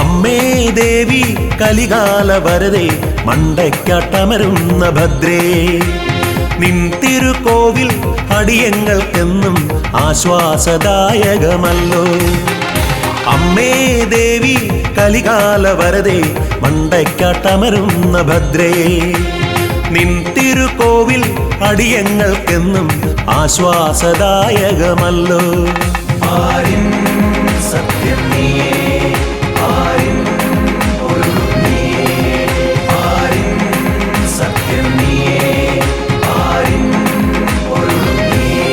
അമ്മേ ദേവി കലികാല വരദേ മണ്ടയ്ക്കാട്ടമരുന്ന ഭദ്രേ നിൻ തിരുക്കോവിൽ അടിയങ്ങൾക്കെന്നും ആശ്വാസദായകമല്ലോ. അമ്മേ ദേവി കലികാല വരദേ മണ്ടയ്ക്കാട്ടമരുന്ന ഭദ്രേ നിൻ തിരുക്കോവിൽ അടിയങ്ങൾക്കെന്നും ആശ്വാസദായകമല്ലോ. ആരിൻ സത്യം നീയേ, ആരിൻ പൊരുൾ നീയേ, ആരിൻ സത്യം നീയേ, ആരിൻ പൊരുൾ നീയേ.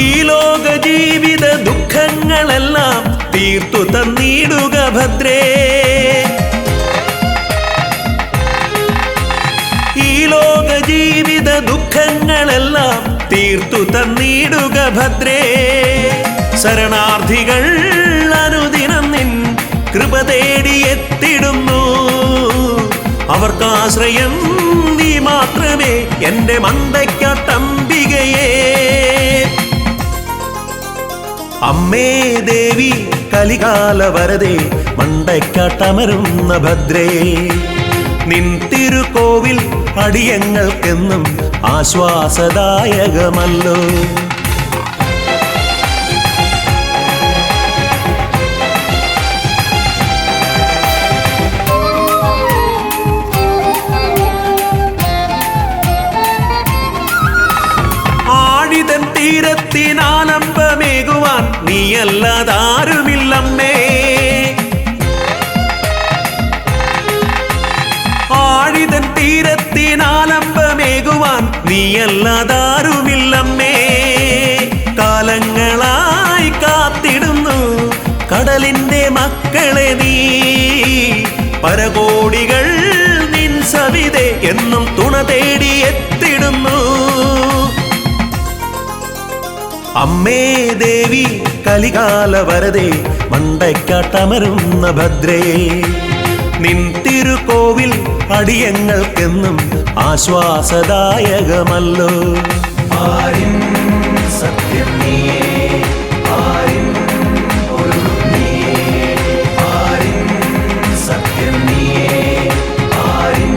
ഈ ലോക ജീവിത ദുഃഖങ്ങളെല്ലാം തീർത്തു തന്നിടുക ഭദ്രേ. ഈ ലോക ജീവിത ദുഃഖങ്ങളെല്ലാം തീർത്തു തന്നിടുക ഭദ്രേ. ശരണാർത്ഥികൾ അനുദിനം നിൻ കൃപ തേടിയെത്തിടുന്നു. അവർക്കാശ്രയം നീ മാത്രമേ എൻ്റെ മണ്ടയ്ക്കാട്ടംബികയേ. അമ്മേ ദേവി കലികാല വരദേ മണ്ടയ്ക്കാട്ടമരുന്ന ഭദ്രേ നിൻ തിരുക്കോവിൽ അടിയങ്ങൾക്കെന്നും ആശ്വാസദായകമല്ലോ. ആഴിതൻ തീരത്തിനാലംബമേകുവാൻ നീയല്ലാതാരുമില്ലമ്മേ. ആഴിതൻ തീരത്തിനാലംബമേകുവാൻ നീയല്ലാതാരുമില്ലമ്മേ. കാലങ്ങളായി കാത്തിടുന്നു കടലിന്റെ മക്കളെ നീ. പരകോടികൾ നിൻ സവിതേ എന്നും തുണ തേടി എത്തിടുന്നു. അമ്മേ ദേവി കലികാല വരദേ മണ്ടയ്ക്കാട്ടമരുന്ന ഭദ്രേ നിൻ തിരുക്കോവിൽ അടിയങ്ങൾക്കെന്നും ആശ്വാസദായകമല്ലോ. ആരിൻ സത്യം നീയേ, ആരിൻ പൊരുൾ നീയേ, ആരിൻ സത്യം നീയേ, ആരിൻ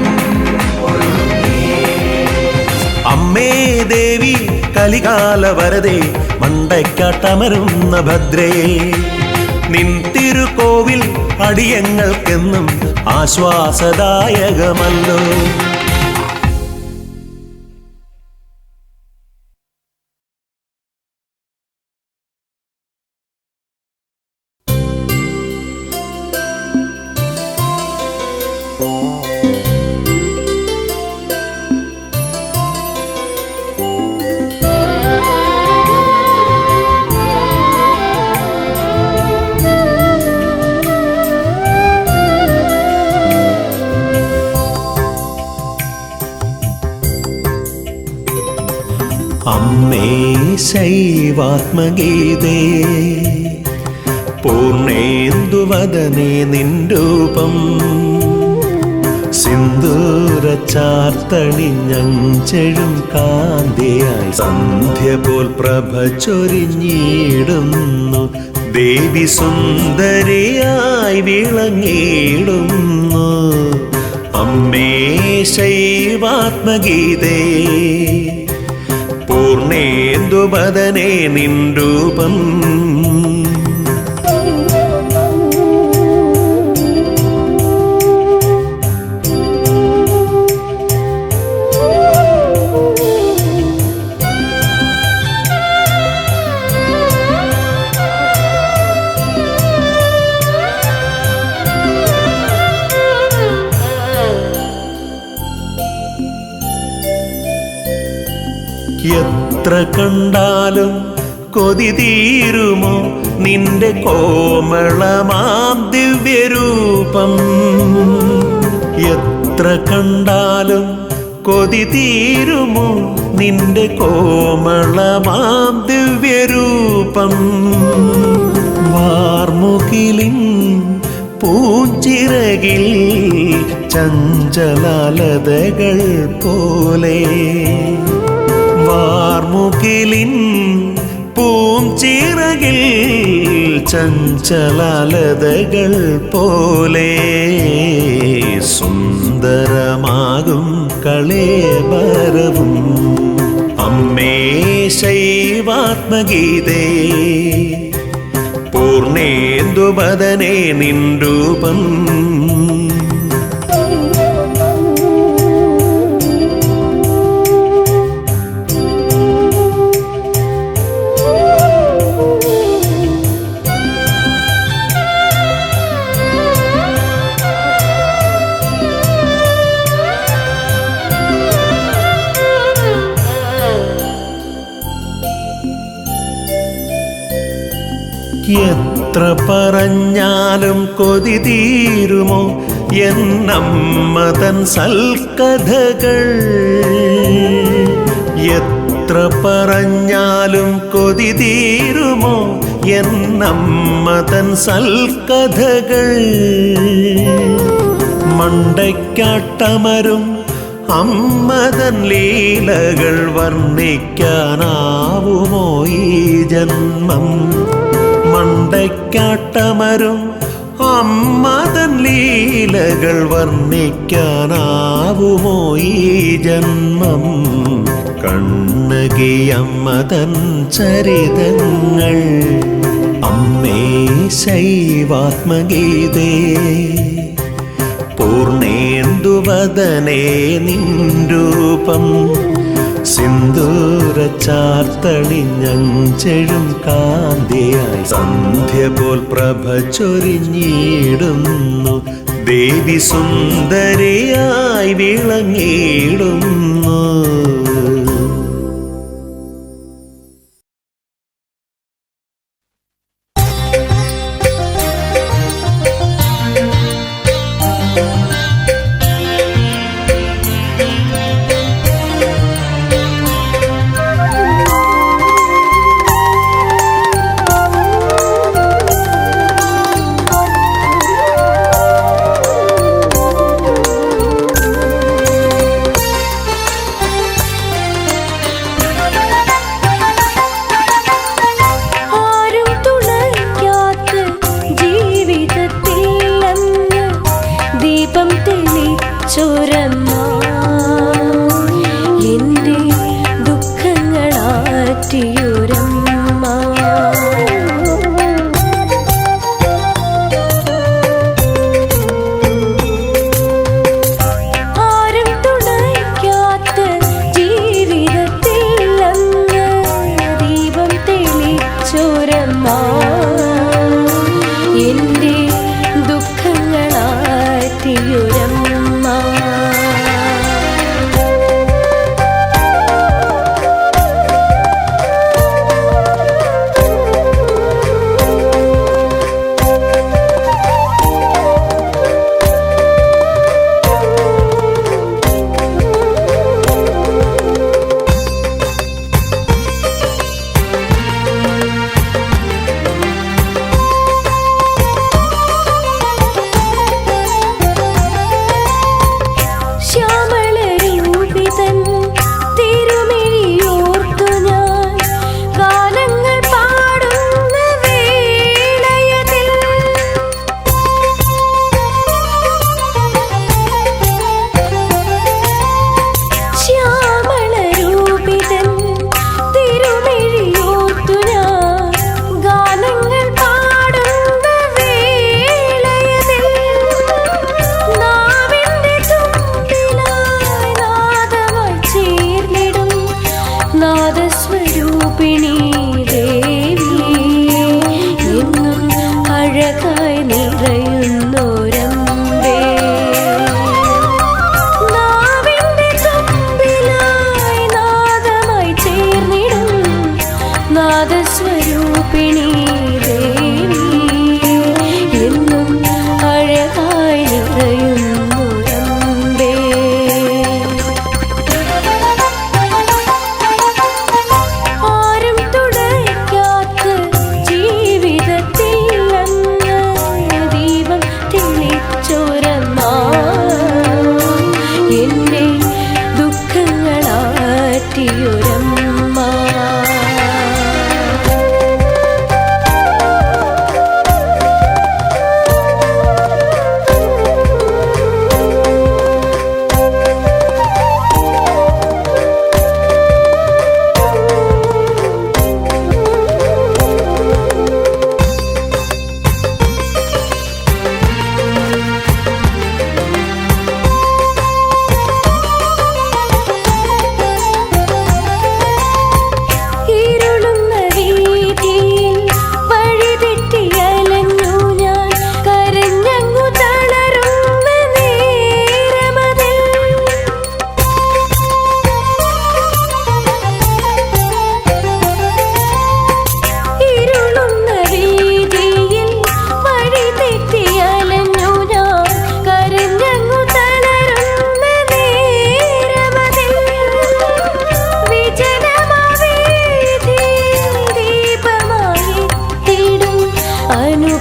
പൊരുൾ നീയേ. അമ്മേ ദേവി കലികാല വരദേ മണ്ടയ്ക്കാട്ടമരുന്ന ഭദ്രേ നിൻ തിരുക്കോവിൽ അടിയങ്ങൾക്കെന്നും ആശ്വാസദായകമല്ലോ. അമ്മേ ശൈവാത്മഗീതേ പൂർണേന്ദുവദനേ നിൻ രൂപം. സിന്ദൂരച്ചാർത്തണിഞ്ഞെഴും കാന്തിയായി സന്ധ്യ പോൽ പ്രഭ ചൊരിഞ്ഞിടുന്നു. ദേവി സുന്ദരിയായി വിളങ്ങിടുന്നു. അമ്മേ ശൈവാത്മഗീതേ പൂർണേന്ദുവദനേ നിൻ രൂപം. എത്ര കണ്ടാലും കൊതി തീരുമോ നിന്റെ കോമളമാം ദിവ്യരൂപം. എത്ര കണ്ടാലും കൊതി തീരുമോ നിന്റെ കോമളമാം ദിവ്യരൂപം. വാർമുകിലിൻ പൂഞ്ചിറകിൽ ചഞ്ചലാലതകൾ പോലെ വാർമുകിലിൻ പൂഞ്ചിറകിൽ ചഞ്ചലാലതകൾ പോലെ സുന്ദരമാകും കളേബരവും അമ്മേ ശൈവാത്മഗീതേ പൂർണേന്ദുവദനേ നിൻ രൂപം എത്ര പറഞ്ഞാലും കൊതി തീരുമോ എന്നമ്മ തൻ സൽക്കഥകൾ എത്ര പറഞ്ഞാലും കൊതി തീരുമോ എന്നമ്മ തൻ സൽക്കഥകൾ മണ്ടയ്ക്കാട്ടമരും അമ്മതൻ ലീലകൾ വർണ്ണിക്കാനാവുമോ ഈ ജന്മം മണ്ടയ്ക്കാട്ടമരും അമ്മതൻ ലീലകൾ വർണ്ണിക്കാനാവുമോ ഈ ജന്മം കണ്ണകിയമ്മതൻ ചരിതങ്ങൾ അമ്മേ ശൈവാത്മഗീതേ പൂർണേന്ദുവദനേ നിൻ രൂപം സിന്ദൂര ചാർത്തണിഞ്ഞെഴും കാന്തിയായി സന്ധ്യ പോൽ പ്രഭ ചൊരിഞ്ഞിടുന്നു ദേവി സുന്ദരിയായി വിളങ്ങിടുന്നു.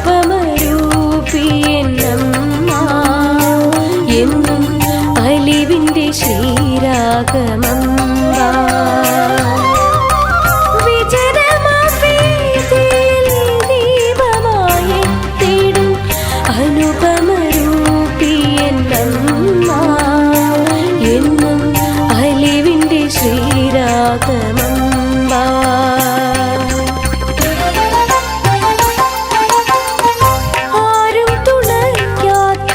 അനുപമരൂപിയെന്നമ്മ എന്നും അലിവിൻ്റെ ശ്രീരാഗമമ്പ വിജനമാവേദിയിൽ ദീപമായി തേടും അനുപമരൂപിയെന്നമ്മ എന്നും അലിവിൻ്റെ ശ്രീരാഗമമ്പ ആരും തുണയ്ക്കാത്ത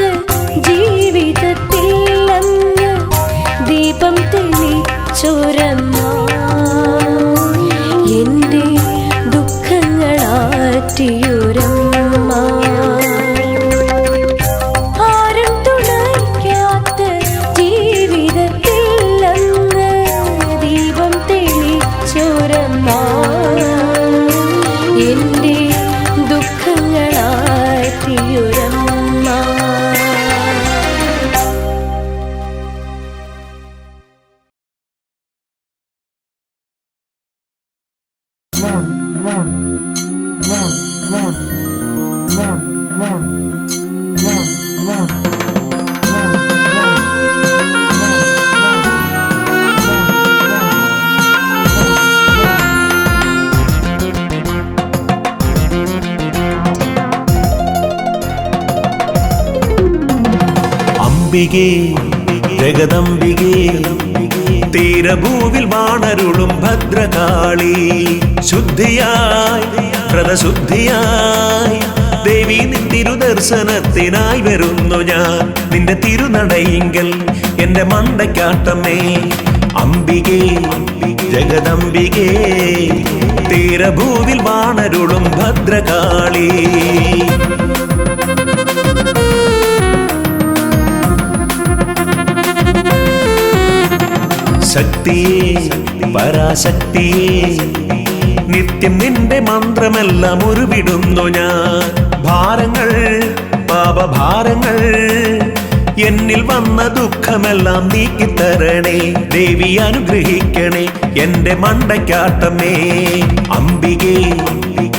ജീവിതത്തിൽ അങ്ങ് ദീപം തെളിച്ചൊരമ്മ എൻ്റെ ദുഃഖങ്ങളാറ്റിയൊരമ്മ ആരും തുണയ്ക്കാത്ത ജീവിതത്തിൽ അങ്ങ് ദീപം തെളിച്ചൊരമ്മ എൻ്റെ ദുഃഖങ്ങളാറ്റിയൊരമ്മ അംബികേ ജഗദംബികേ തീരഭൂവിൽ വാണരുളും ഭദ്രകാളി ശുദ്ധിയായി വ്രതശുദ്ധിയായി ദേവി നിൻ തിരുദർശനത്തിനായി വരുന്നു ഞാൻ നിന്റെ തിരുനടയിങ്കൽ എന്റെ മണ്ടയ്ക്കാട്ടമേ അംബികേ ജഗദംബികേ തീരഭൂവിൽ വാണരുളും ഭദ്രകാളി ശക്തിയേ പരാശക്തിയേ നിത്യം നിന്റെ മന്ത്രമെല്ലാം ഉരുവിടുന്നു ഞാൻ ഭാരങ്ങൾ പാപഭാരങ്ങൾ എന്നിൽ വന്ന ദുഃഖമെല്ലാം നീക്കിത്തരണേ ദേവി അനുഗ്രഹിക്കണേ എന്റെ മണ്ടയ്ക്കാട്ടമേ അംബികേ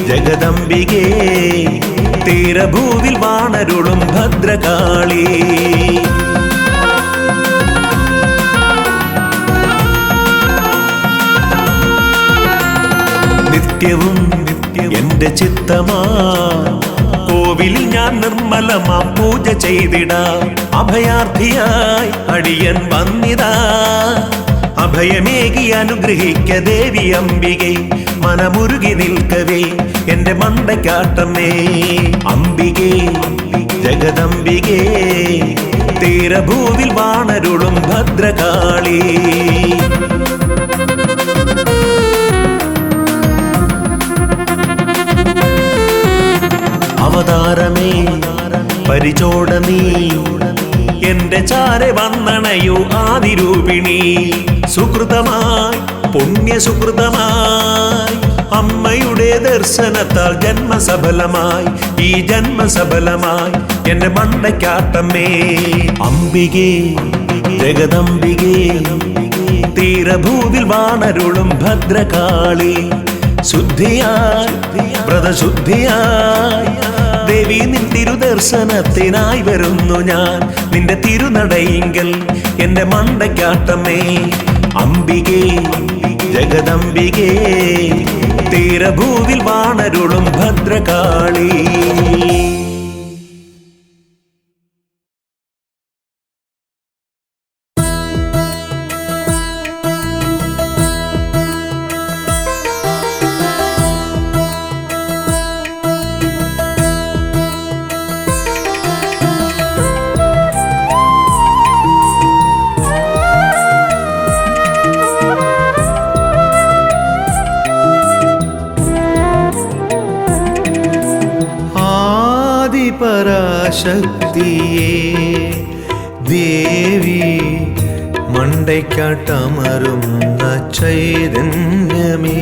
ജഗദംബികേ തീരഭൂവിൽ വാണരുളും ഭദ്രകാളി നിത്യവും എന്റെ ചിത്തമാ കോവിലിൽ ഞാൻ നിർമ്മലമാം പൂജ ചെയ്തിടാം അഭയാർത്ഥിയായി അടിയൻ വന്നിതാ അഭയമേകി അനുഗ്രഹിക്ക ദേവി അംബികെ മനമുരുകി നിൽക്കവേ എന്റെ മണ്ടയ്ക്കാട്ടമേ അംബികേ ജഗദംബികേ തീരഭൂവിൽ വാണരുളും ഭദ്രകാളി അവതാരമേ പരിചോടനീ എന്റെ ചാരെ വന്നണയോ ആദിരൂപിണി സുകൃതമായി പുണ്യസുകൃതമായി അമ്മയുടെ ദർശനത്താൽ ജന്മസഫലമായി ഈ ജന്മസഫലമായി എന്റെ മണ്ടയ്ക്കാട്ടമേ അംബികേ ജഗദംബികേ തീരഭൂവിൽ വാണരുളും ഭദ്രകാളി ശുദ്ധിയായി വ്രതശുദ്ധിയായി ദേവി നിൻ തിരുദർശനത്തിനായി വരുന്നു ഞാൻ നിന്റെ തിരുനടയിങ്കൽ എന്റെ മണ്ടയ്ക്കാട്ടമേ അംബികേ ജഗദംബികേ തീരഭൂവിൽ വാണരുളും ഭദ്രകാളി പരാശക്തിയേ ദേവി മണ്ടയ്ക്കാട്ടമരുന്ന ചൈതന്യമേ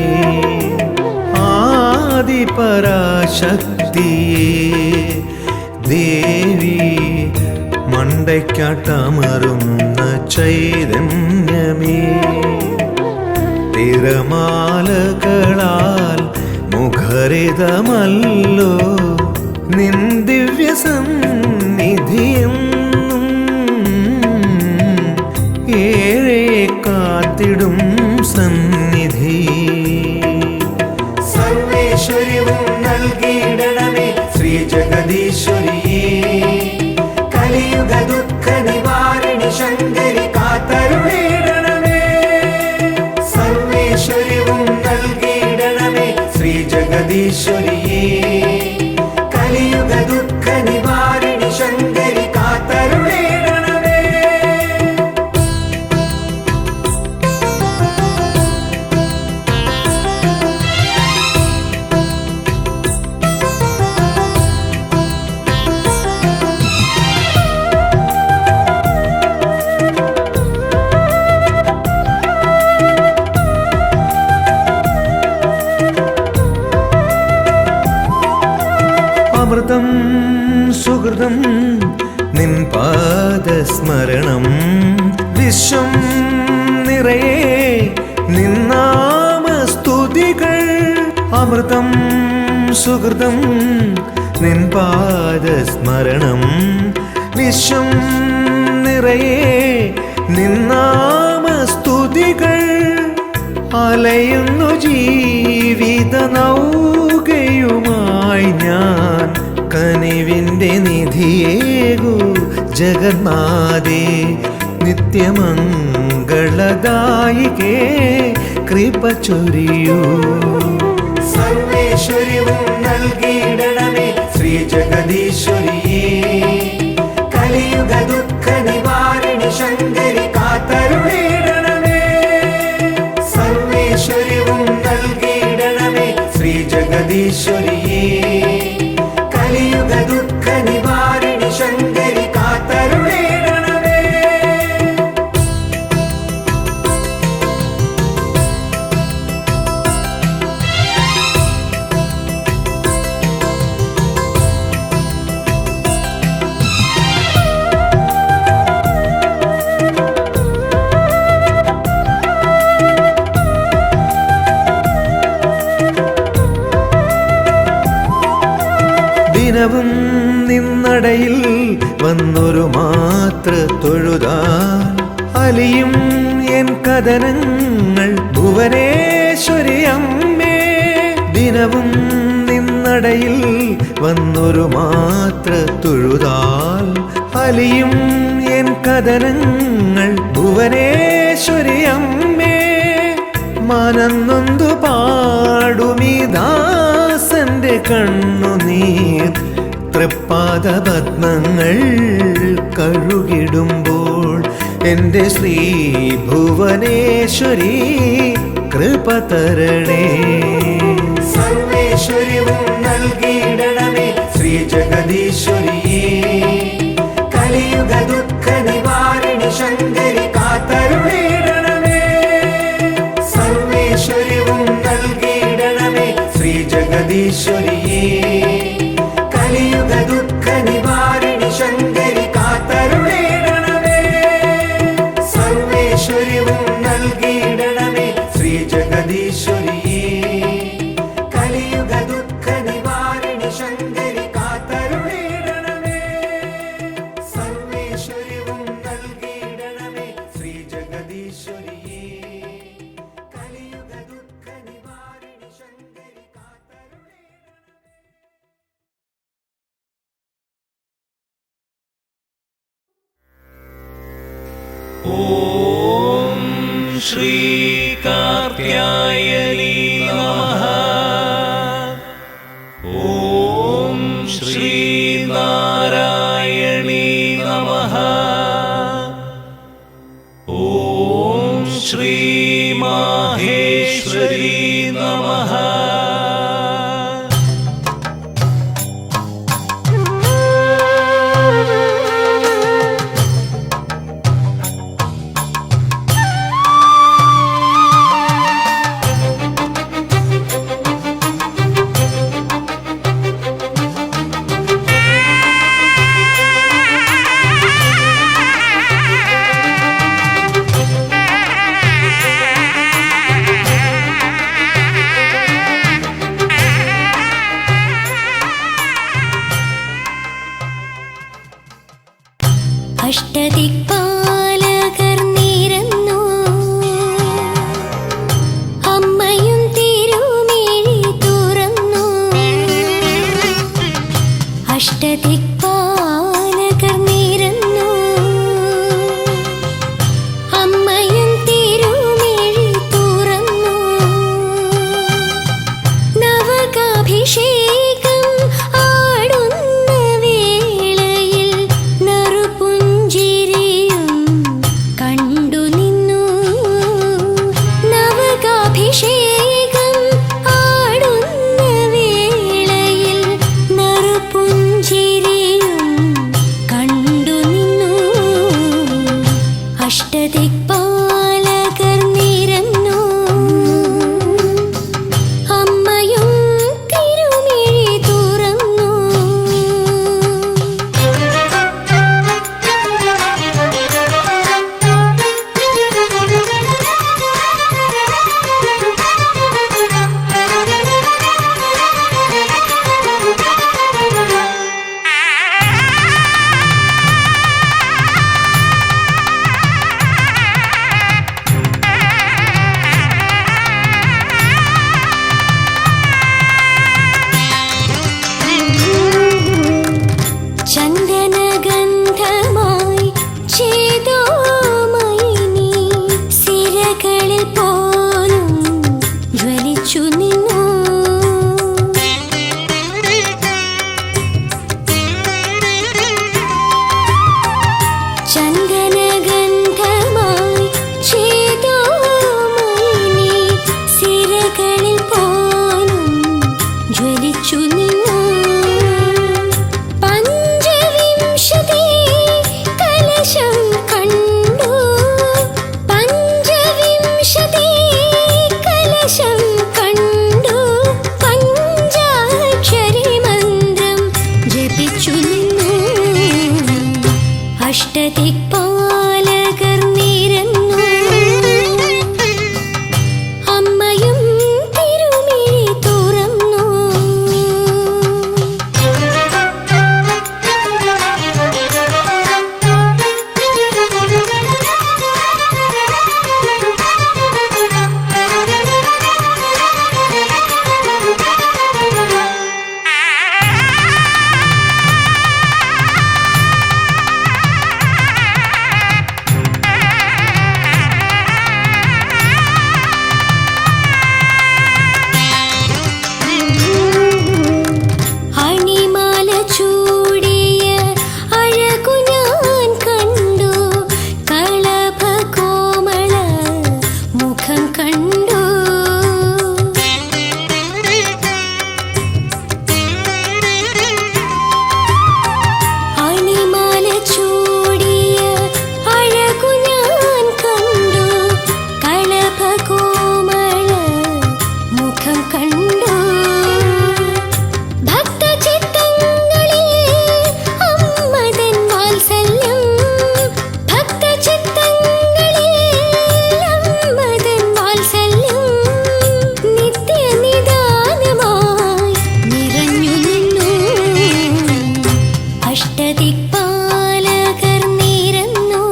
ആദിപരാശക്തിയേ ദേവി മണ്ടയ്ക്കാട്ടമരുന്ന ചൈതന്യമേ തിരമാലകളാൽ മുഖരിതമല്ലോ നിൻ ദിവ്യ സന്നിധിയെന്നും ഏഴെ കാത്തിടും സന്നിധി. സർവേശ്വര്യവും നൽകിയിടണമേ ശ്രീ ജഗദീശ്വരിയേ. കലിയുഗ ദുഃഖ നിവാരിണി ശങ്കരി കാത്തരുളിടണമേ. സർവേശ്വര്യവും നൽകിയിടണമേ ശ്രീ ജഗദീശ്വരിയേ. കലിയുഗ ദുഃഖ നിവാരിണി ശങ്കരി കാത്തരുളിടണമേ. അമൃതം സുഹൃതം നിൻ പാദസ്മരണം. വിശ്വം നിറയെ നിന്നാമസ്തുതികൾ. അമൃതം സുഹൃതം നിൻ പാദസ്മരണം. വിശ്വം നിറയെ നിന്നാമസ്തുതികൾ. അലയുന്നു ജീവിത നൗകയുമായി ഞാൻ. കനിവിൻ്റെ നിധിയേകു ജഗന്നാഥേ. നിത്യമംഗളദായികേ കൃപ ചൊരിയൂ. സർവേശ്വര്യവും നൽകിയിടണമേ ശ്രീ ജഗദീശ്വരിയേ. കലിയുഗ ദുഃഖ നിവാരിണി ശങ്കരി കാത്തരുളിടണമേ. സർവേശ്വര്യവും നൽകിയിടണമേ ശ്രീ ജഗദീശ്വരിയേ. കലിയുഗ ദുഃഖ നിവാരിണി ശങ്കരി കാത്തരുളിടണമേ. ദിനവും നിന്നടയിൽ വന്നൊരു മാത്ര തൊഴുതാൻ. അലിയും എൻ കഥനങ്ങൾ ഭുവനേശ്വരി അമ്മേ. ദിനവും നിന്നടയിൽ വന്നൊരു മാത്ര തൊഴുതാൽ. അലിയും എൻ കഥനങ്ങൾ ഭുവനേശ്വരി അമ്മേ. മനന്നൊന്തു പാടുമീ ദാസന്റെ കണ്ണുനീർ. തൃപ്പാദ പത്മങ്ങൾ കഴുകിടുമ്പോൾ എൻ്റെ ശ്രീ ഭുവനേശ്വരി കൃപ തരണേ. സർവേശ്വര്യവും നൽകിയിടണമേ ശ്രീ ജഗദീശ്വരിയേ. കലിയുഗ ദുഃഖ നിവാരിണി ശങ്കരി കാത്തരുളിടണമേ. സർവേശ്വര്യവും നൽകിയിടണമേ ശ്രീ ജഗദീശ്വരിയേ. കലിയുഗ ദുഃഖ നിവാരിണി ശങ്കരി കാത്തരുളിടണമേ. സർവേശ്വര്യവും നൽകിയിടണമേ ശ്രീ ജഗദീശ്വരിയേ. കലിയുഗ ദുഃഖ നിവാരിണി ശങ്കരി കാത്തരുളിടണമേ. സർവേശ്വര്യവും നൽകിയിടണമേ ശ്രീ ജഗദീശ്വരിയേ. കലിയുഗ ദുഃഖ നിവാരിണി ശങ്കരി കാത്തരുളിടണമേ. ഓം ശ്രീ കാർത്യായനി നമഃ. ഓം ശ്രീ നാരായണി നമഃ. ഓം ശ്രീ മാഹേശ്വരി നമഃ. അഷ്ടദിക്പാലകർ നിരന്നു അമ്മയും തിരുമിഴി തുറന്നു അഷ്ടദിക്പാലകർ നിരന്നു അമ്മയും തിരുമിഴി തുറന്നു നവകാഭിഷേകം ആടുന്ന വേളയിൽ നറുപുഞ്ചിരിയും കണ്ടു നിന്നു നവകാഭിഷേകം ആടുന്ന വേളയിൽ നറുപുഞ്ചിരിയും കണ്ടു നിന്നു അഷ്ടദിക്പാലകർ നിരന്നു അമ്മയും തിരുമിഴി തുറന്നു ചന്ദനഗന്ധമായി ചേതോമയിനി സിരകളിൽ പോലും ജ്വലിച്ചു നിന്നു ചന്ദനഗന്ധമായി ചേതോമയിനി സിരകളിൽ പോലും ജ്വലിച്ചു നിന്നു പഞ്ചവിംശതി കലശം കണ്ടു പഞ്ചവിംശതി കലശം കണ്ടു പഞ്ചാക്ഷരി മന്ത്രം ജപിച്ചു നിന്നു അഷ്ടദിക്പാലകർ നിരന്നു അമ്മയും തിരുമിഴി തുറന്നു അണിമാല ചൂടിയ അഴകു ഞാൻ കണ്ടു കളഭ കോമള മുഖം കണ്ടു അണിമാല ചൂടിയ അഴകു ഞാൻ കണ്ടു കളഭ കോമള മുഖം കണ്ടു ഭക്തചിത്തങ്ങളിൽ അമ്മതൻ വാത്സല്യം ഭക്തചിത്തങ്ങളിൽ അമ്മതൻ വാത്സല്യം നിത്യനിദാനമായി നിറഞ്ഞു നിന്നു അഷ്ടദിക്പാലകർ നിരന്നു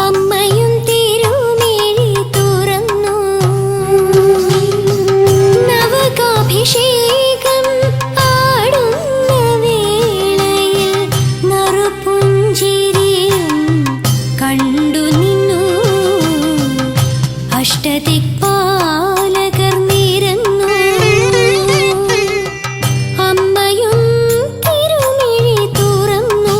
അമ്മയും തിരുമിഴി തുറന്നു നവകാഭിഷേകം ആടുന്ന വേളയിൽ നറുപുഞ്ചിരിയും കണ്ടു നിന്നു അഷ്ടദിക്പാലകർ നിരന്നു അമ്മയും തിരുമിഴി തുറന്നു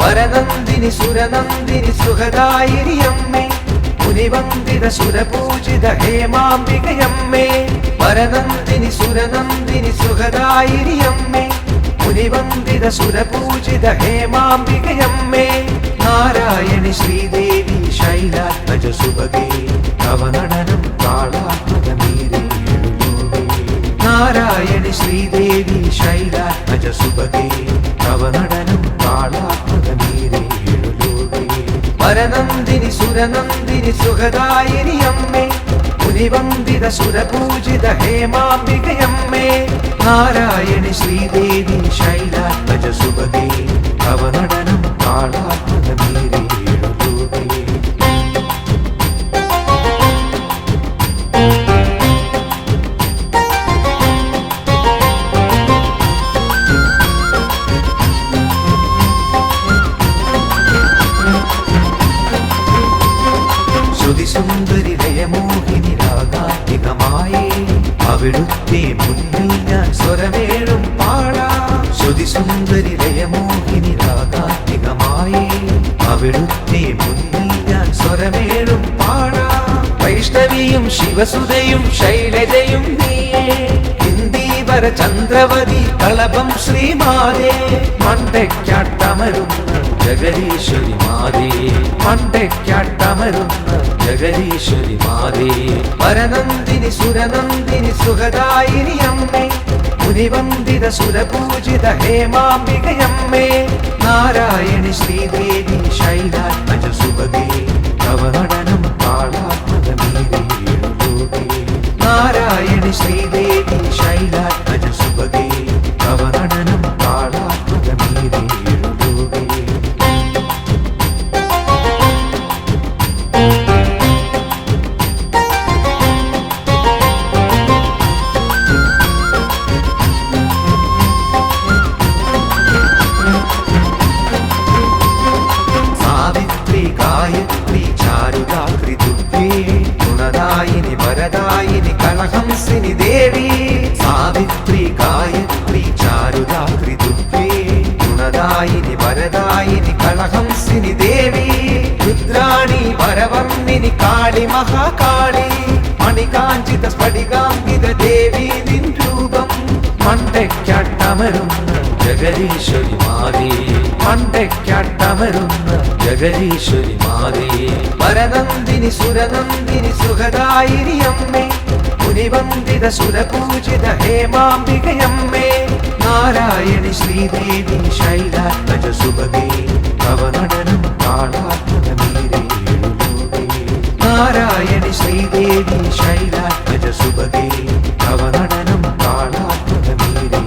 വരനന്ദിനി സുരനന്ദിനി സുഖദായിനിയമ്മേ മുനിവന്ദിത സുരപൂജിത ഹേമാംബികയമ്മേ വരനന്ദിനി സുരനന്ദിനി സുഖദായിനിയമ്മേ മുനിവന്ദിത മുനിവന്ദിത സുരപൂജിത ഹേമാംബികയമ്മേ നാരായണി ശ്രീദേവി ശൈലാത്മജ സുഭഗേ തവ നടനം താളാത്മകമീരേ നാരായണി ശ്രീദേവി ശൈലാത്മജ സുഭഗേ തവ നടനം താളാത്മകമീരേ പരനന്ദിനി സുരനന്ദിനി സുഖദായിനി അമ്മേ മുനിവന്ദിത സുരപൂജിത ഹേമാംബികയമ്മേ നാരായണി ശ്രീദേവി ശൈലാത്മജ സുഭഗേ തവ നടനം താളാത്മകമീരേ സുന്ദരി ലയമോഹിനി രാഗാത്മികമായേ അവിടുത്തെ മുന്നിൽ ഞാൻ സ്വരമേഴും പാടാം ശ്രുതിസുന്ദരി ലയമോഹിനി രാഗാത്മികമായേ അവിടുത്തെ മുന്നിൽ ഞാൻ സ്വരമേഴും പാടാം വൈഷ്ണവിയും ശിവസുതയും ശൈലജയും നീയേ ഹിന്ദീവര ചന്ദ്രവതി കളഭം ശ്രീമാതേ മണ്ടയ്ക്കാട്ടമരുന്ന ജഗദീശ്വരി മാതേ മണ്ടയ്ക്കാട്ടമരുന്ന ജഗദീശ്വരി മാതേ പരനന്ദിനി സുരനന്ദിനി സുഖദായിനി അമ്മേ മുനിവന്ദിത സുരപൂജിത ഹേമാംബികയമ്മേ നാരായണി ശ്രീദേവി ശൈലാത്മജ സുഭഗേ തവ നടനം താളാത്മകമീരേ നാരായണി ശ്രീദേവി ശൈലാത്മജ സുഭഗേ തവ നടനം താളാത്മകമീരേ വരദായിനി കളഹംസിനി ദേവി സാവിത്രി ഗായത്രി ചാരുദാത്രി ദുർഗേ ഗുണദായിനി വരദായിനി കളഹംസിനി ദേവി രുദ്രാണി വരവർണ്ണിനി കാളി മഹാകാളി മണികാഞ്ചിത സ്ഫടികാംഗിത ദേവി നിൻ രൂപം മണ്ടയ്ക്കാട്ടമരുന്ന ജഗദീശ്വരി മാതേ മണ്ടയ്ക്കാട്ടമരുന്ന ജഗദീശ്വരി മാതേ പരനന്ദിനി സുരനന്ദിനി സുഖദായിനി അമ്മേ മുനിവന്ദിത സുരപൂജിത ഹേമാംബികയമ്മേ നാരായണി ശ്രീദേവി ശൈലാത്മജ സുഭഗേ തവ നടനം താളാത്മകമീരേ നാരായണി ശ്രീദേവി ശൈലാത്മജ സുഭഗേ തവ നടനം താളാത്മകമീരേ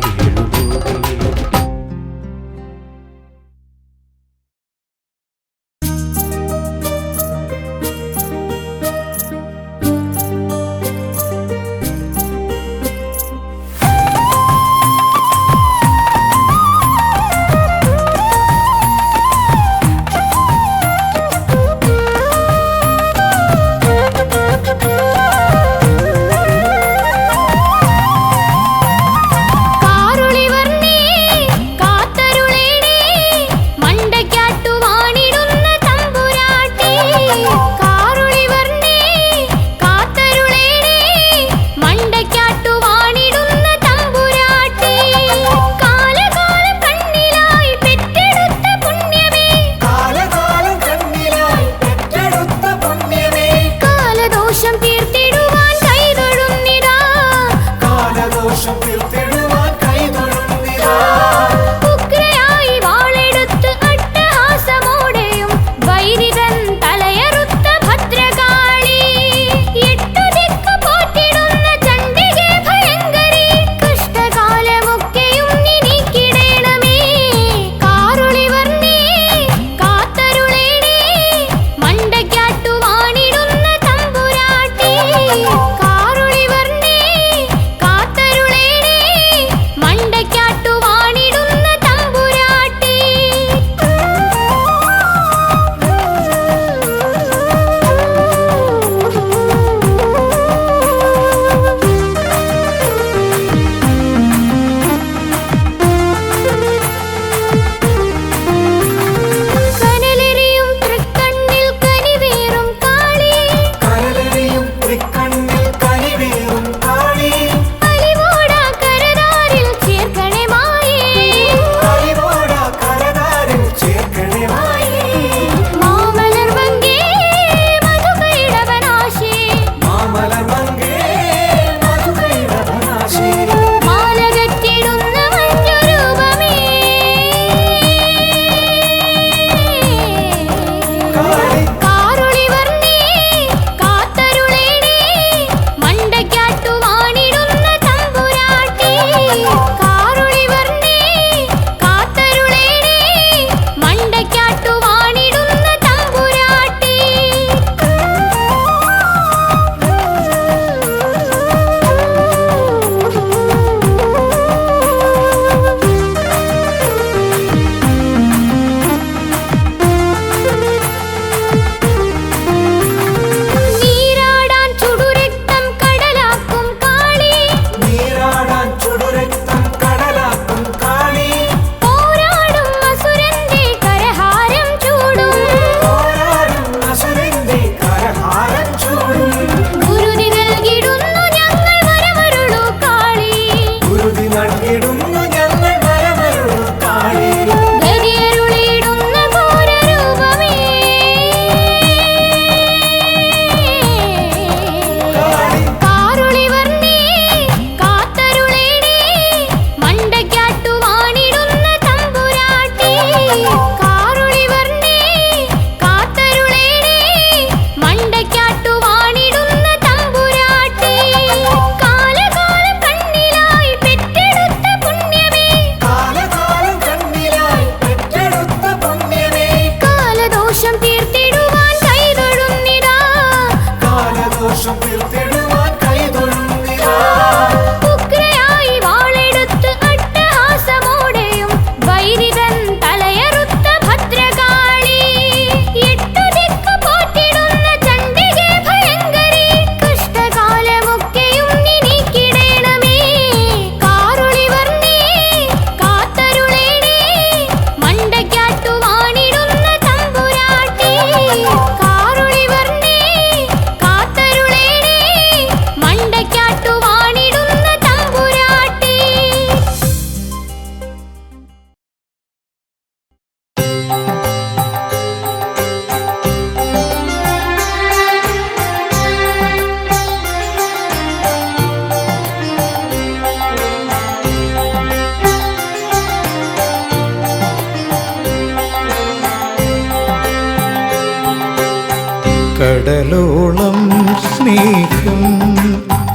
കടലോളം സ്നേഹം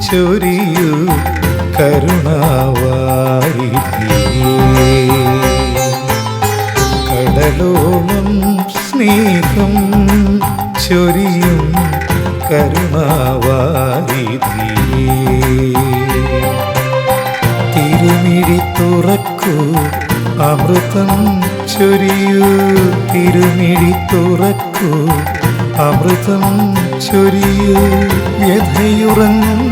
ചൊരിയൂ കരുണാവാരിധിയേ. കടലോളം സ്നേഹം ചൊരിയും കരുണാവാരിധിയേ. തിരുമിഴി തുറക്കൂ അമൃതം ചൊരിയൂ. തിരുമിഴി തുറക്കൂ അമൃതം ചൊരിയൂ. വ്യഥയുറങ്ങും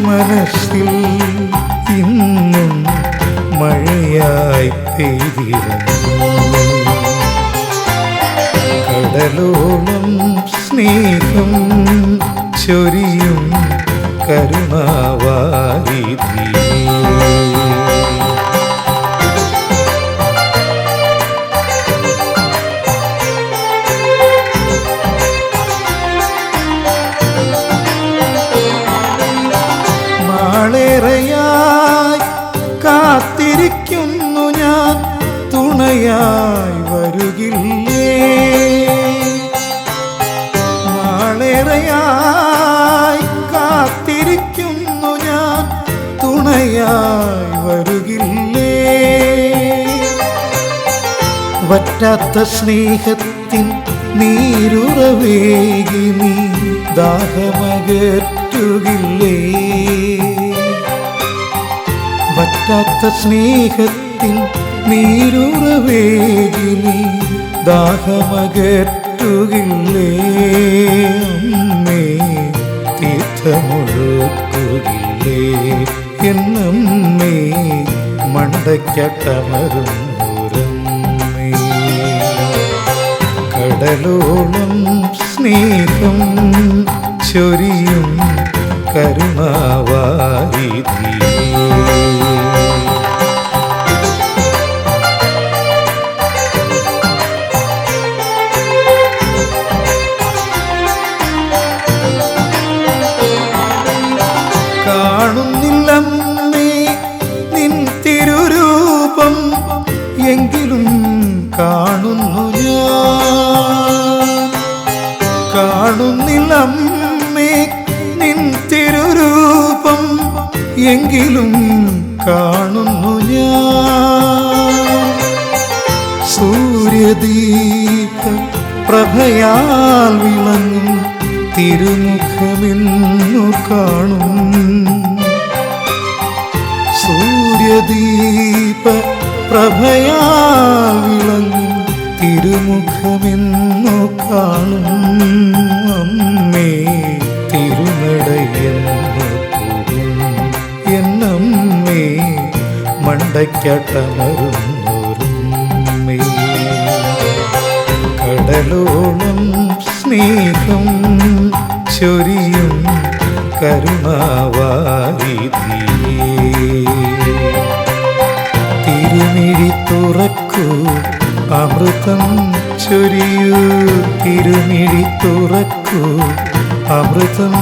മനസ്സിൽ ഇന്നും മഴയായി പെയ്തിറങ്ങൂ. കടലോളം സ്നേഹം ചൊരിയും കരുണാവാരിധിയേ. നാളേറെയായി കാത്തിരിക്കുന്നു ഞാൻ, തുണയായി വരുകില്ലേ. നാളേറെയായി കാത്തിരിക്കുന്നു ഞാൻ, തുണയായി വരുകില്ലേ. വറ്റാത്ത സ്നേഹത്തിൻ നീരുറവേകി നീ ദാഹമകറ്റുകില്ലേ. വറ്റാത്ത സ്നേഹത്തിൻ നീരുറവേകി നീ ദാഹമകറ്റുകില്ലേ. അമ്മേ തീർത്ഥമൊഴുക്കുകില്ലേ. എന്നമ്മേ മണ്ടയ്ക്കട്ടമരും ഉറമ്മേ. കടലോളം സ്നേഹം ചൊരിയും കരുണാവാരിധിയേ. കാണുന്നില്ലമ്മേ നിൻ തിരുരൂപം, എങ്കിലും കാണുന്നു ഞാൻ. കാണുന്നില്ലമ്മേ നിൻ തിരുരൂപം, എങ്കിലും കാണുന്നു ഞാൻ. സൂര്യദീപ പ്രഭയാൽ വിളങ്ങും തിരുമുഖമെന്നു കാണും. സൂര്യദീപ പ്രഭയാൽ വിളങ്ങും തിരുമുഖമെന്നു കാണും. അമ്മേ തിരുനടയെന്നു പോകും. എന്നമ്മേ മണ്ടയ്ക്കട്ടമരുന്നൊരുമ്മേ. കടലോളം സ്നേഹം ചൊരിയും കരുണാവാരിധിയേ. തിരുമിഴി തുറക്കൂ അമൃതം ചൊരിയൂ. തിരുമിഴി തുറക്കൂ അമൃതം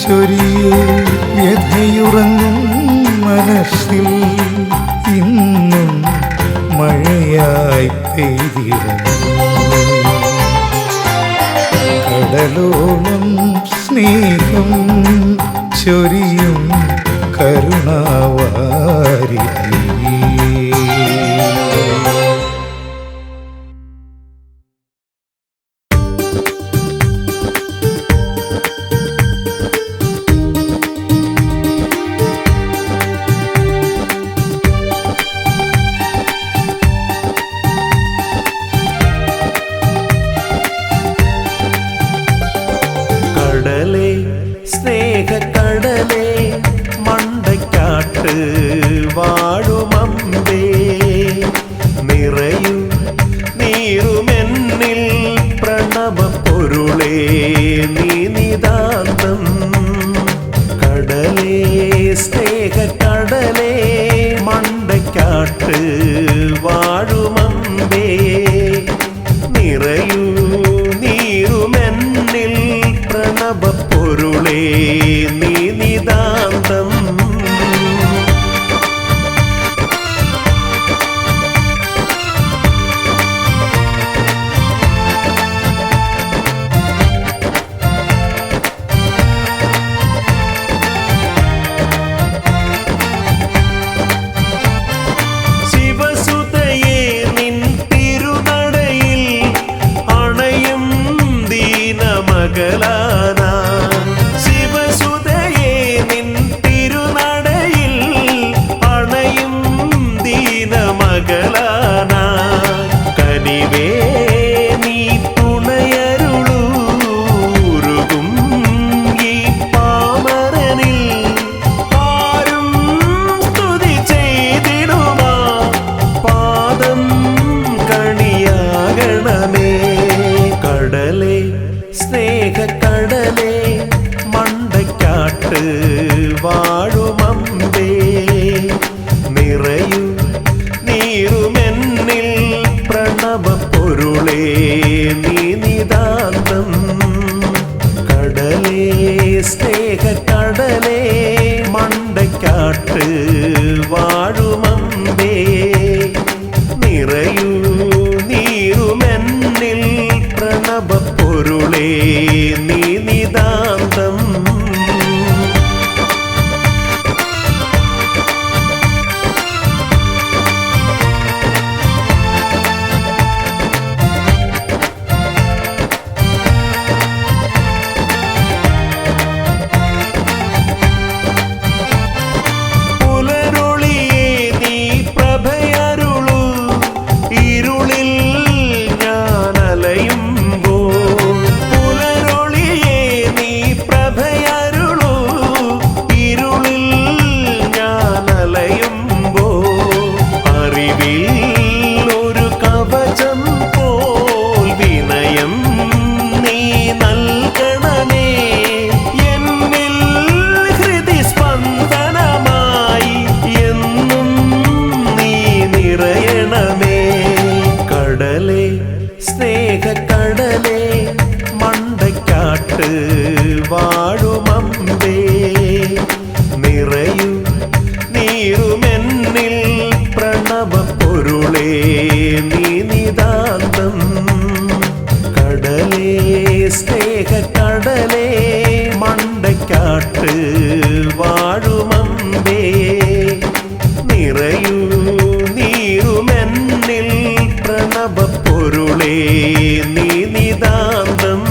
ചൊരിയൂ. വ്യഥയുറങ്ങും മനസ്സിൽ ഇന്നും മഴയായി പെയ്തിറങ്ങൂ. കടലോളം സ്നേഹം ചൊരിയും കരുണാവാരിധിയേ. കടലേ സ്നേഹക്കടലേ മണ്ടയ്ക്കാട്ട് വാഴുമമ്പേ. കടലേ മണ്ടയ്ക്കാട്ട് വാഴുമമ്പേ നിറയൂ നീറുമെന്നിൽ പ്രണവപ്പൊരുളേ നീ നിതാന്തം കടലേ സ്നേഹക്കടലേ മണ്ടയ്ക്കാട്ട് വാഴുമമ്പേ നിറയൂ നീറുമെന്നിൽ പ്രണവപ്പൊരുളേ നീ നിതാന്തം സ്നേഹക്കടലേ മണ്ടയ്ക്കാട്ട് വാഴുമമ്പേ നിറയൂ നീറുമെന്നിൽ പ്രണവപ്പൊരുളേ നീ നിതാന്തം കടലേ സ്നേഹക്കടലേ മണ്ടയ്ക്കാട്ട് വാഴുമമ്പേ നിറയൂ നീറുമെന്നിൽ പ്രണവപ്പൊരുളേ നീ നിതാന്തം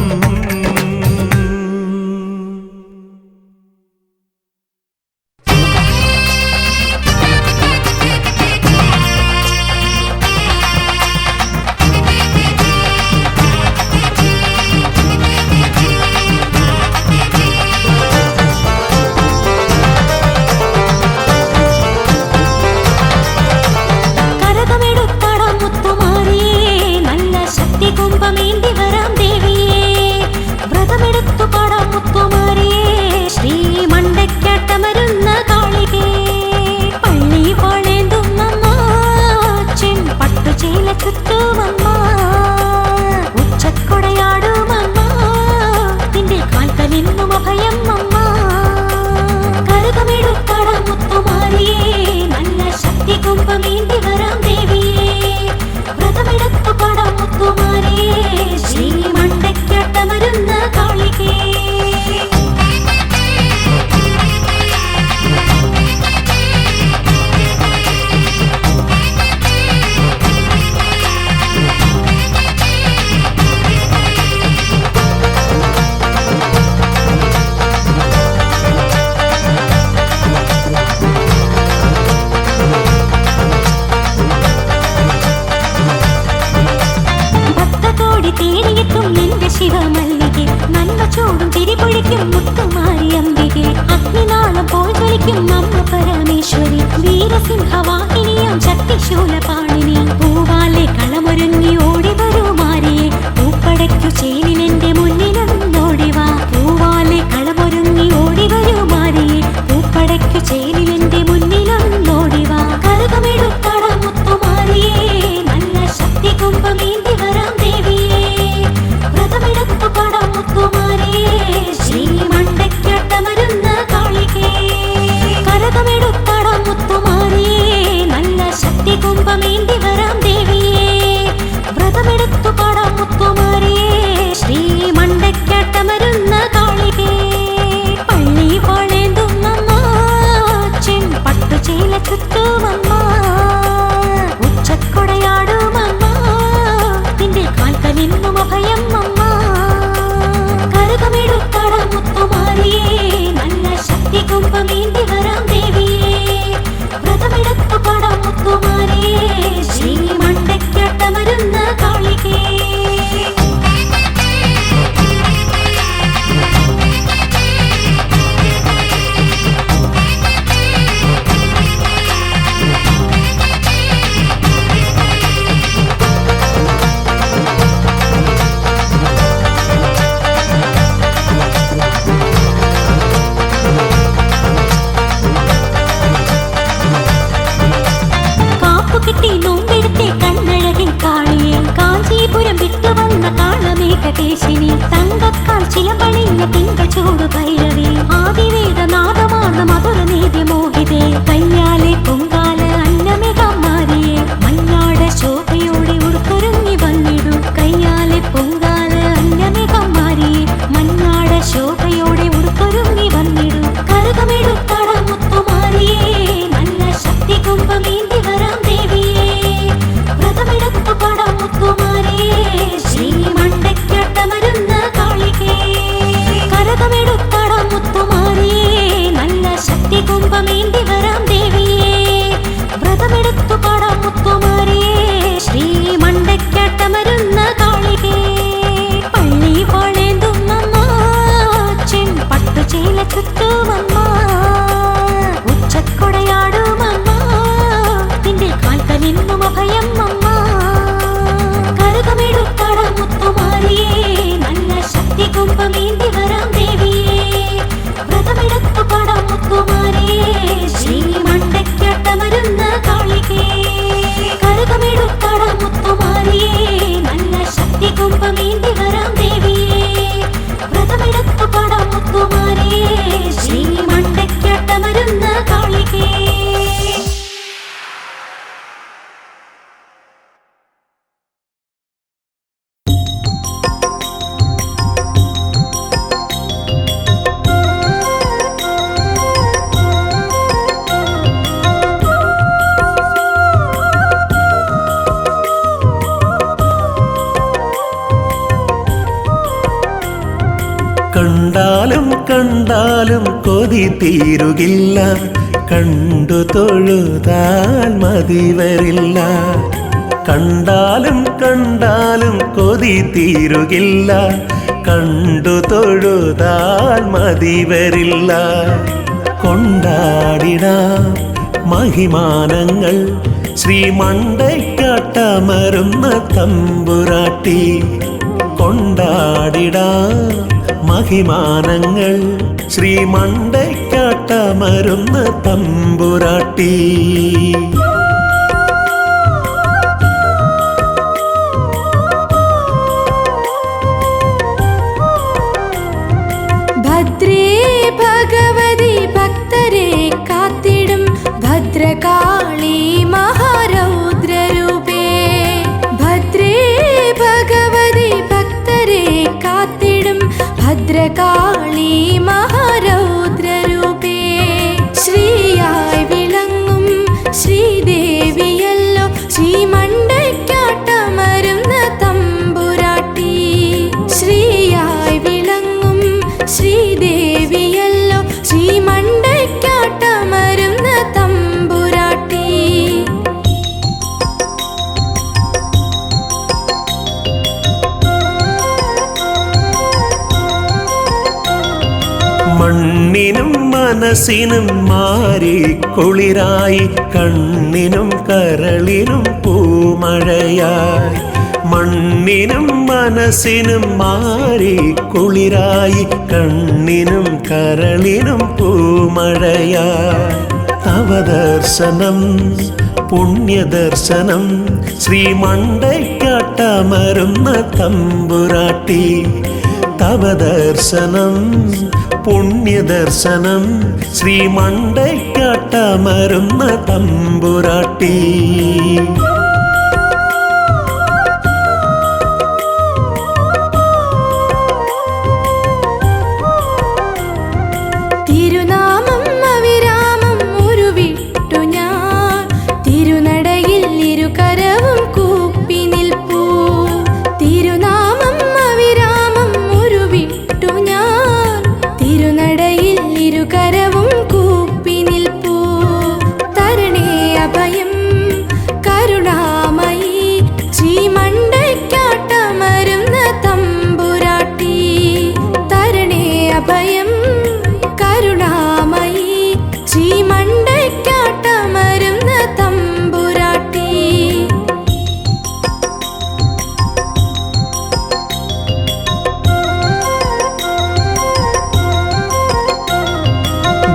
കുംഭം കണ്ടാലും കണ്ടാലും കൊതി തീരുകില്ല, കണ്ടു തൊഴുതാൽ മതി വരില്ല. കണ്ടാലും കണ്ടാലും കൊതി തീരുകില്ല, കണ്ടു തൊഴുതാൽ മതി വരില്ല. കൊണ്ടാടിടാം മഹിമാനങ്ങൾ ശ്രീമണ്ടയ്ക്കാട്ടമരുന്ന തമ്പുരാട്ടി. കൊണ്ടാടിടാം മഹിമാനങ്ങൾ ശ്രീമണ്ടയ്ക്കാട്ടമരുന്ന തമ്പുരാട്ടി. ഭദ്രേ ഭഗവതി ഭക്തരെ കാത്തിടും ഭദ്രകാളി മഹാരൗദ്രരൂപേ. ഭദ്രേ ഭഗവതി ഭക്തരെ കാത്തിടും ഭദ്രകാളി മഹാരൗദ്രരൂപേ. ശ്രീയായി വിളങ്ങും ശ്രീദേവിയല്ലോ ശ്രീമണ്ടയ്ക്കാട്ടമരുന്ന തമ്പുരാട്ടി. ശ്രീയായി വിളങ്ങും ശ്രീദേവിയല്ലോ ശ്രീമണ്ടയ്ക്കാട്ടമരുന്ന തമ്പുരാട്ടി. മണ്ണിനും മനസ്സിനും മാറി കുളിരായി, കണ്ണിനും കരളിനും പൂമഴയായി. മണ്ണിനും മനസ്സിനും മാറി കുളിരായി, കണ്ണിനും കരളിനും പൂമഴയായി. തവ ദർശനം പുണ്യദർശനം ശ്രീമണ്ടയ്ക്കാട്ടമരുന്ന തമ്പുരാട്ടി. തവ ദർശനം പുണ്യദർശനം ശ്രീമണ്ടയ്ക്കാട്ടമരുന്ന തമ്പുരാട്ടി. തിരുനാമം അവിരാമം ഉരുവിട്ടു ഞാൻ, തിരുനടയിൽ ഇരുകരവും കൂപ്പി നിൽപ്പൂ. തിരുനാമം അവിരാമം ഉരുവിട്ടു ഞാൻ, തിരുനടയിൽ ഇരുകരവും കൂപ്പി നിൽപ്പൂ. തരണേ അഭയം കരുണാമയി ശ്രീമണ്ടയ്ക്കാട്ടമരുന്ന തമ്പുരാട്ടി. തരണേ അഭയം കരുണാമയി ശ്രീമണ്ടയ്ക്കാട്ടമരുന്ന തമ്പുരാട്ടി.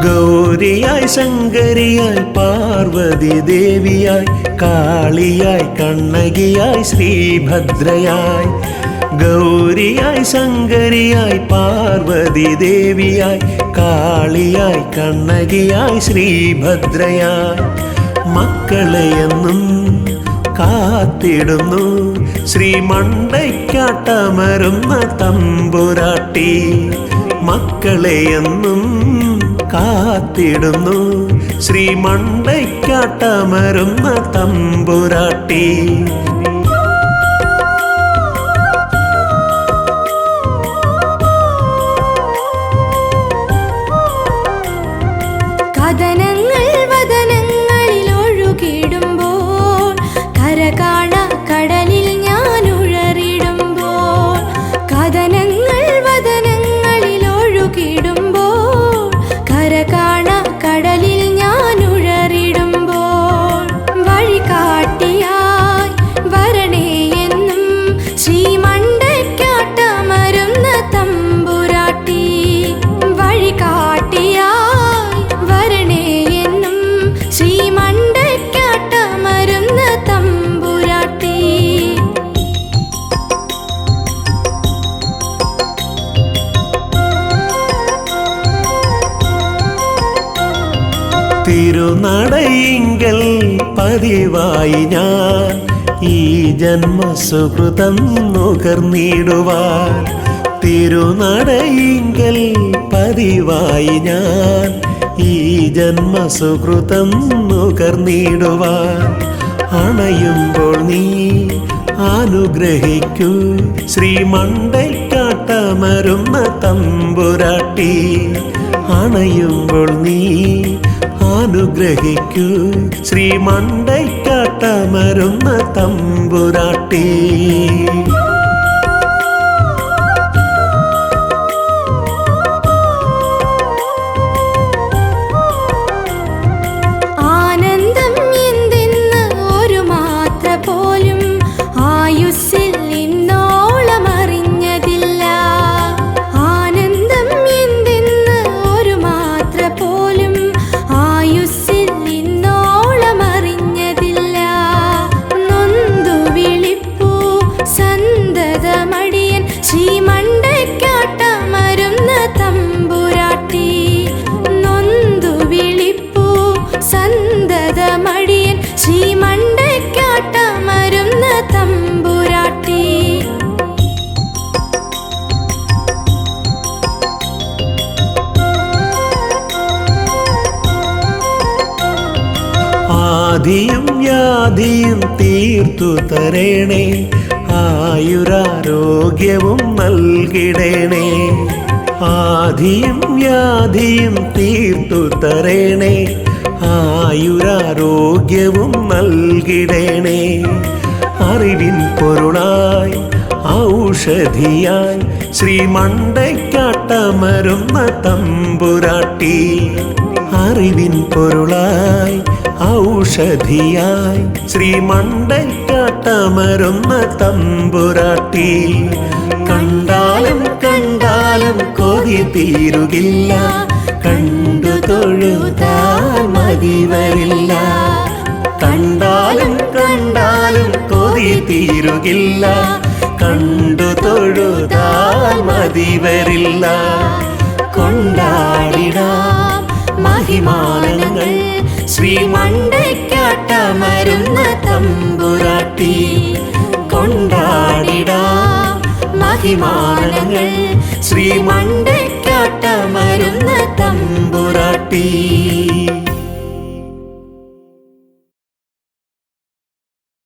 ഗൗരിയായി ശങ്കരിയായി പാർവതി ദേവിയായി, കാളിയായി കണ്ണകിയായി ശ്രീഭദ്രയായി. ഗൗരിയായി ശങ്കരിയായി പാർവതി ദേവിയായി, കാളിയായി കണ്ണകിയായി ശ്രീഭദ്രയായി. മക്കളെയെന്നും കാത്തിടുന്നു ശ്രീമണ്ടയ്ക്കാട്ടമരുന്ന തമ്പുരാട്ടി. മക്കളെയെന്നും കാത്തിടുന്നു ശ്രീമണ്ടയ്ക്കാട്ടമരുന്ന തമ്പുരാട്ടി. കഥനങ്ങൾ വദനങ്ങളിൽ ഒഴുകിടുമ്പോൾ, കരകാണ കടലിൽ ഞാൻ ഉഴറിടുമ്പോൾ. കഥനങ്ങൾ വദനങ്ങളിൽ ഒഴുകിടുമ്പോൾ, കരകാണ കടലിൽ ഞാൻ ഉഴറിടുമ്പോൾ. വഴികാട്ടിയായി വരണേ എന്നും ശ്രീമണ്ടയ്ക്കാട്ടമരുന്ന തമ്പുരാട്ടി. വഴികാട്ടിയായി വരണേ എന്നും ശ്രീമണ്ടയ്ക്കാട്ടമരുന്ന തമ്പുരാട്ടി. തിരുനടയിങ്കൽ പതിവായി ഞാൻ ഈ ജന്മസുകൃതം നുകർന്നിടുവാൻ. തിരുനടയിങ്കൽ പതിവായി ഞാൻ ഈ ജന്മസുകൃതം നുകർന്നിടുവാൻ. അണയുമ്പോൾ നീ അനുഗ്രഹിക്കൂ ശ്രീമണ്ടയ്ക്കാട്ട മണ്ടയ്ക്കാട്ടമരുന്ന തമ്പുരാട്ടി അണയുമ്പോൾ നീ അനുഗ്രഹിക്കൂ ശ്രീ മണ്ടയ്ക്കാട്ടമരുന്ന തമ്പുരാട്ടി. ആനന്ദം എന്തെന്ന് ഒരു മാത്ര പോലും ആയുസ്സിൽ ഇന്നോളം അറിഞ്ഞതില്ല. ആനന്ദം എന്തെന്ന് ഒരു മാത്ര പോലും ആയുസ്സിൽ ഇന്നോളം അറിഞ്ഞതില്ല. നൊന്തു വിളിപ്പൂ സന്തതമടിയൻ ശ്രീ മണ്ടയ്ക്കാട്ടമരുന്ന തമ്പുരാട്ടി. നൊന്തു വിളിപ്പൂ സന്തതമടിയൻ ശ്രീ മണ്ടയ്ക്കാട്ടമരുന്ന തമ്പുരാട്ടി. ആദിയും വ്യാധിയും തീർത്തു തരേണേ ആയുരാരോഗ്യവും നൽകിടേണേ. ആദിയും വ്യാധിയും തീർത്തു തരേണേ ആയുരാരോഗ്യവും നൽകിടേണേ. അറിവിൻ പൊരുളായി ഔഷധിയായി ശ്രീ മണ്ടയ്ക്കാട്ടമരുന്ന തമ്പുരാട്ടി. അറിവിൻ പൊരുളായി ഔഷധിയായി ശ്രീ മണ്ടയ്ക്കാട്ടമരുന്ന തമ്പുരാട്ടി. കണ്ടാലും കണ്ടാലും കൊതി തീരുകില്ല, കണ്ടു തൊഴുതാൽ മതി വരില്ല. കണ്ടാലും കണ്ടാലും കൊതി തീരുകില്ല, കണ്ടു തൊഴുതാൽ മതി വരില്ല. കൊണ്ടാടിടാം മഹിമാനങ്ങൾ ശ്രീ മണ്ടയ്ക്കാട്ടമരുന്ന തമ്പുരാട്ടി. കൊണ്ടാടിടാം മഹിമാനങ്ങൾ ശ്രീ മണ്ടയ്ക്കാട്ടമരുന്ന തമ്പുരാട്ടി.